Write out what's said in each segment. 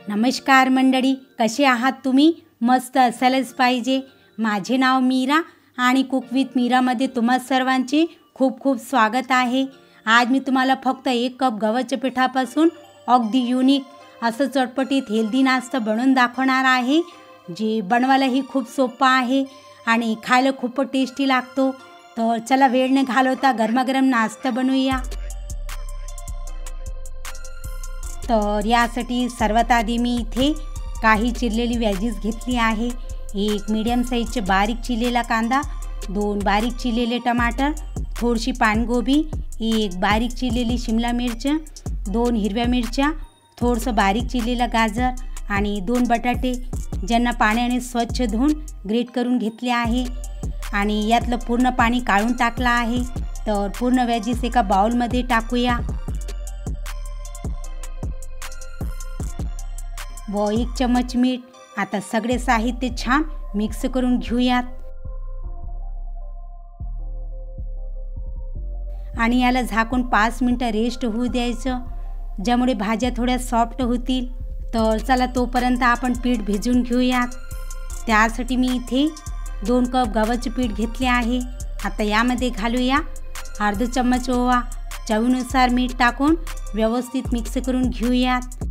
नमस्कार मंडळी, कसे आहात तुम्ही? मस्त असायलाच पाहिजे. माझे नाव मीरा आणि कुक विथ मीरामध्ये तुम्हा सर्वांचे खूप खूप स्वागत आहे. आज मी तुम्हाला फक्त 1 कप गव्हाच्या पिठापासून अगदी युनिक असं चटपटीत हेल्दी नाश्ता बनवून दाखवणार आहे, जे बनवायलाही खूप सोपं आहे आणि खायला खूप टेस्टी लागतो. तर चला वेळ न घालवता गरमागरम नाश्ता बनवूया. तर यासाठी सर्वात आधी मी इथे काही चिरलेली व्हेजीज घेतली आहे. 1 मीडियम साईजचे बारीक चिरलेला कांदा, 2 बारीक चिरलेले टमाटर, थोडीशी पानगोबी, 1 बारीक चिरलेली शिमला मिरच, 2 हिरव्या मिरच्या, थोडंसं बारीक चिरलेलं गाजर आणि 2 बटाटे ज्यांना पाण्याने स्वच्छ धुवून ग्रेट करून घेतले आहे आणि यातलं पूर्ण पाणी काढून टाकलं आहे. तर पूर्ण व्हेजीज एका बाउलमध्ये टाकूया व 1 चम्मच मीठ. आता सगळे साहित्य छान मिक्स करून घेऊयात आणि याला झाकून 5 मिनिटं रेस्ट होऊ द्यायचं, ज्यामुळे भाज्या थोड्या सॉफ्ट होतील. तर चला तोपर्यंत आपण पीठ भिजवून घेऊयात. त्यासाठी मी इथे 2 कप गव्हाचे पीठ घेतले आहे. आता यामध्ये घालूया अर्धा चम्मच ओवा, चवीनुसार मीठ टाकून व्यवस्थित मिक्स करून घेऊयात.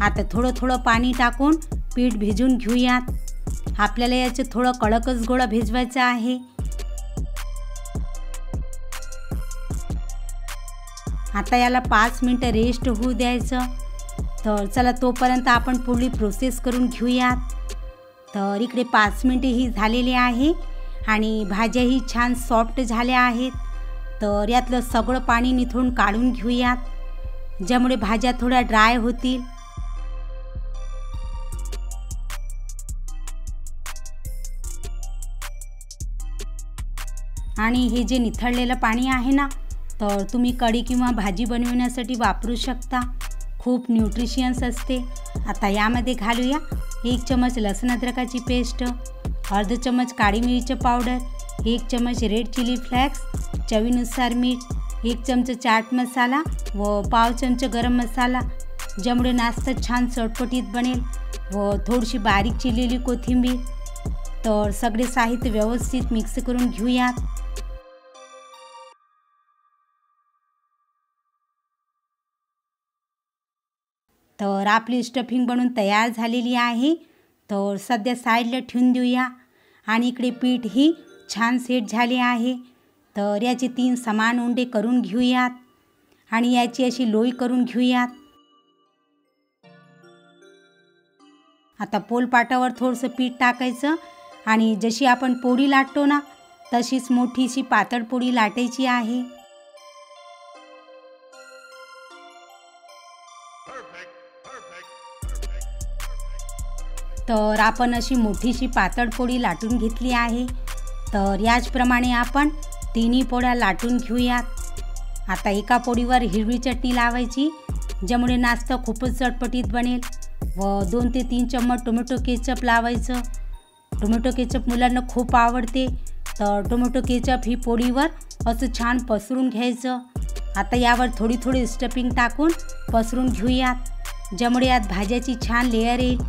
आता थोडं थोडं पाणी टाकून पीठ भिजवून घेऊयात. आपल्याला याचे थोडं कडकच गोळा भिजवायचा आहे. आता याला 5 मिनिटं रेस्ट होऊ द्यायचं. तर चला तोपर्यंत आपण पुढली प्रोसेस करून घेऊयात. तर इकडे 5 मिनिटे ही झालेली आहे आणि भाज्याही छान सॉफ्ट झाल्या आहेत. तर यातलं सगळं पाणी निथळून काढून घेऊयात, ज्यामुळे भाज्या थोड्या ड्राय होतील. आणि हे जे निथळलेलं पाणी आहे ना, तर तुम्ही कढी किंवा भाजी बनवण्यासाठी वापरू शकता. खूप न्यूट्रिशियन्स असते. आता यामध्ये घालूया 1 चम्मच लसूण अद्रकाची पेस्ट, अर्धा चम्मच काळी मिरची पावडर, 1 चम्मच रेड चिली फ्लेक्स, चवीनुसार मीठ, 1 चमचा चाट मसाला व पाव चमचा गरम मसाला, ज्यामुळे नाश्ता छान चटपटीत बनेल, व थोडीशी बारीक चिरलेली कोथिंबीर. तर सगळे साहित्य व्यवस्थित मिक्स करून घेऊयात. तर आपली स्टफिंग बनवून तयार झालेली आहे. तर सध्या साईडला ठेवून देऊया आणि इकडे पीठ ही छान सेट झाले आहे. तर याचे 3 समान उंडे करून घेऊयात आणि याची अशी लोई करून घेऊयात. आता पोलपाटावर थोडंसं पीठ टाकायचं आणि जशी आपण पोळी लाटतो ना, तशीच मोठीशी पातळ पोळी लाटायची आहे. तर आपण अशी मोठीशी पातळ पोळी लाटून घेतली आहे. तर याचप्रमाणे आपण 3 पोळ्या लाटून घेऊयात. आता एका पोळीवर हिरवी चटणी लावायची, ज्यामुळे नाश्ता खूपच चटपटीत बनेल, व 2 ते 3 चम्मच टोमॅटो केचप लावायचं. टोमॅटो केचप मुलांना खूप आवडते. तर टोमॅटो केचप ही पोळीवर असं छान पसरून घ्यायचं. आता यावर थोडी थोडी स्टफिंग टाकून पसरून घेऊयात, ज्यामुळे यात भाज्याची छान लेयर येईल.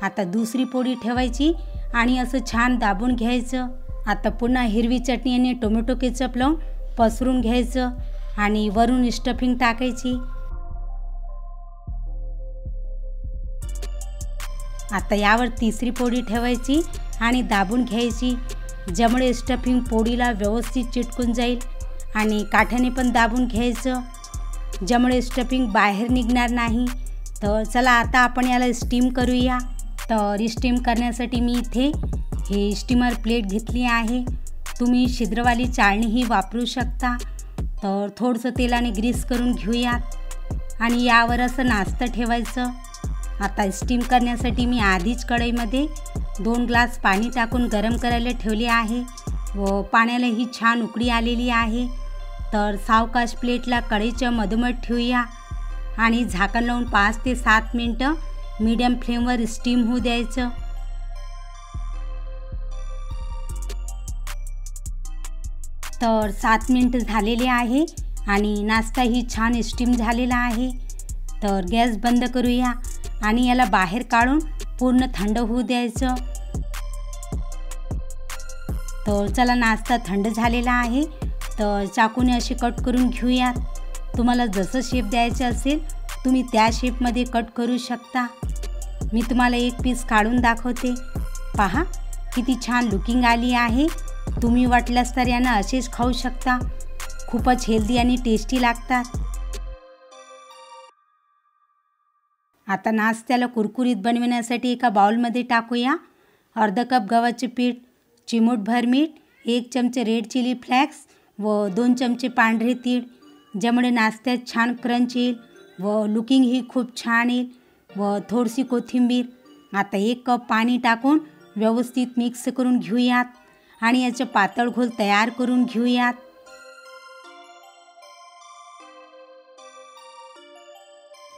आता दुसरी पोळी ठेवायची आणि असं छान दाबून घ्यायचं. आता पुन्हा हिरवी चटणी आणि टोमॅटो केचप लावून पसरून घ्यायचं आणि वरून स्टफिंग टाकायची. आता यावर तिसरी पोळी ठेवायची आणि दाबून घ्यायची, ज्यामुळे स्टफिंग पोळीला व्यवस्थित चिटकून जाईल आणि काठाने पण दाबून घ्यायचं, ज्यामुळे स्टफिंग बाहेर निघणार नाही. तर चला आता आपण याला स्टीम करूया. तर स्टीम करण्यासाठी मी इथे हे स्टीमर प्लेट घेतली आहे. तुम्ही छिद्रवाली चाळणीही वापरू शकता. तर थोडंसं तेलाने ग्रीस करून घेऊयात आणि यावर असं नाश्ता ठेवायचं. आता स्टीम करण्यासाठी मी आधीच कढईमध्ये 2 ग्लास पाणी टाकून गरम करायला ठेवले आहे व पाण्यालाही छान उकळी आलेली आहे. तर सावकाश प्लेटला कढईच्या मधोमध ठेवूया आणि झाकण लावून 5 ते 7 मिनिटं मीडियम फ्लेमवर स्टीम होऊ द्यायचं. तर 7 मिनिट झालेले आहे आणि नाश्ताही छान स्टीम झालेला आहे। तर गॅस बंद करूया आणि याला बाहेर काढून पूर्ण थंड होऊ द्यायचं। तर चला नाश्ता थंड झालेला आहे, तर चाकूने असे कट करून घेऊयात। तुम्हाला जसं शेप द्यायचं असेल तुम्ही त्या शेपमध्ये कट करू शकता। मी तुम्हाला एक पीस काढून दाखवते। पहा किती छान लुकिंग आली आहे। तुम्ही वाटल्यास तर यांना असेच खाऊ शकता, खूपच हेल्दी आणि टेस्टी लागतात। आता नाश्त्याला कुरकुरीत बनवण्यासाठी एका बाउलमध्ये टाकूया अर्धा कप गव्हाचे पीठ, चिमूटभर मीठ, 1 चमचे रेड चिली फ्लेक्स व 2 चमचे पांढरे तीळ, ज्यामुळे नाश्त्यात छान क्रंच येईल व लुकिंगही खूप छान येईल, व थोडीशी कोथिंबीर। आता 1 कप पाणी टाकून व्यवस्थित मिक्स करून घेऊयात आणि याचे पातळ घोल तयार करून घेऊयात।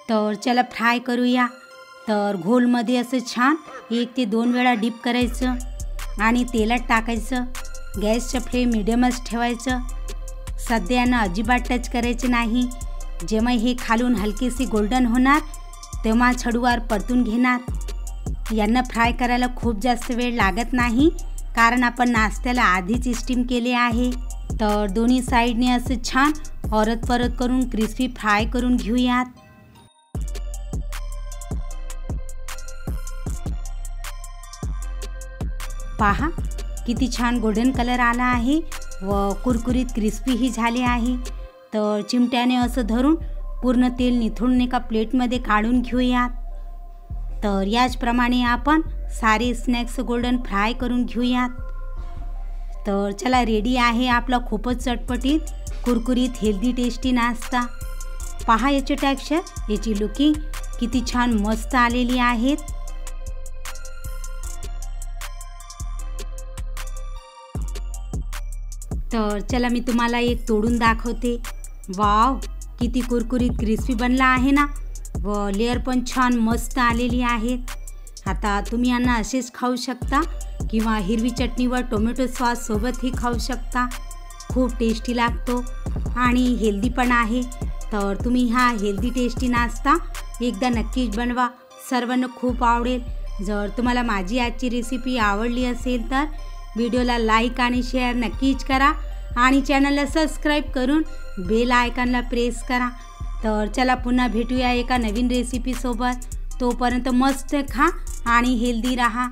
तर चला फ्राय करूया। तर घोलमध्ये असं छान 1 ते 2 वेळा डीप करायचं आणि तेलात टाकायचं। गॅसचं फ्लेम मिडियमच ठेवायचं। सध्या यांना अजिबात टच करायचं नाही। जेव्हा हे खालून हलकेसे गोल्डन होणार तेव्हा हळूवार परतून घेणार। यांना फ्राय करायला खूप जास्त वेळ लागत नाही, कारण आपण नाश्त्याला आधीच स्टीम केले आहे। तर दोन्ही साईडने असं छान परत परत करून क्रिस्पी फ्राय करून घेऊयात। पहा किती छान गोल्डन कलर आला आहे व कुरकुरीत क्रिस्पीही झाले आहे। तर चिमट्याने असं धरून पूर्ण तेल निथळून एका प्लेटमध्ये काढून घेऊयात। तर याचप्रमाणे आपण सारे स्नॅक्स गोल्डन फ्राय करून घेऊयात। तर चला रेडी आहे आपला खूपच चटपटीत कुरकुरीत हेल्दी टेस्टी नाश्ता। पहा याचे टेक्स्चर, याची लुकिंग किती छान मस्त आलेली आहेत। तर चला मी तुम्हाला एक तोडून दाखवते। वाव, किती कुरकुरीत क्रिस्पी बनला आहे ना, व लेअर पण छान मस्त आलेली आहेत। आता तुम्ही यांना असेच खाऊ शकता किंवा हिरवी चटणी व टोमॅटो सॉस सोबतही खाऊ शकता। खूप टेस्टी लागतो आणि हेल्दी पण आहे। तर तुम्ही हा हेल्दी टेस्टी नाश्ता एकदा नक्कीच बनवा, सर्वांना खूप आवडेल। जर तुम्हाला माझी आजची रेसिपी आवडली असेल तर व्हिडिओला लाईक आणि शेअर नक्कीच करा आणि चॅनलला सबस्क्राईब करून बेल आयकॉनला प्रेस करा। तर चला पुन्हा भेटूया एका नवीन रेसिपीसोबत। तोपर्यंत मस्त खा आणि हेल्दी राहा।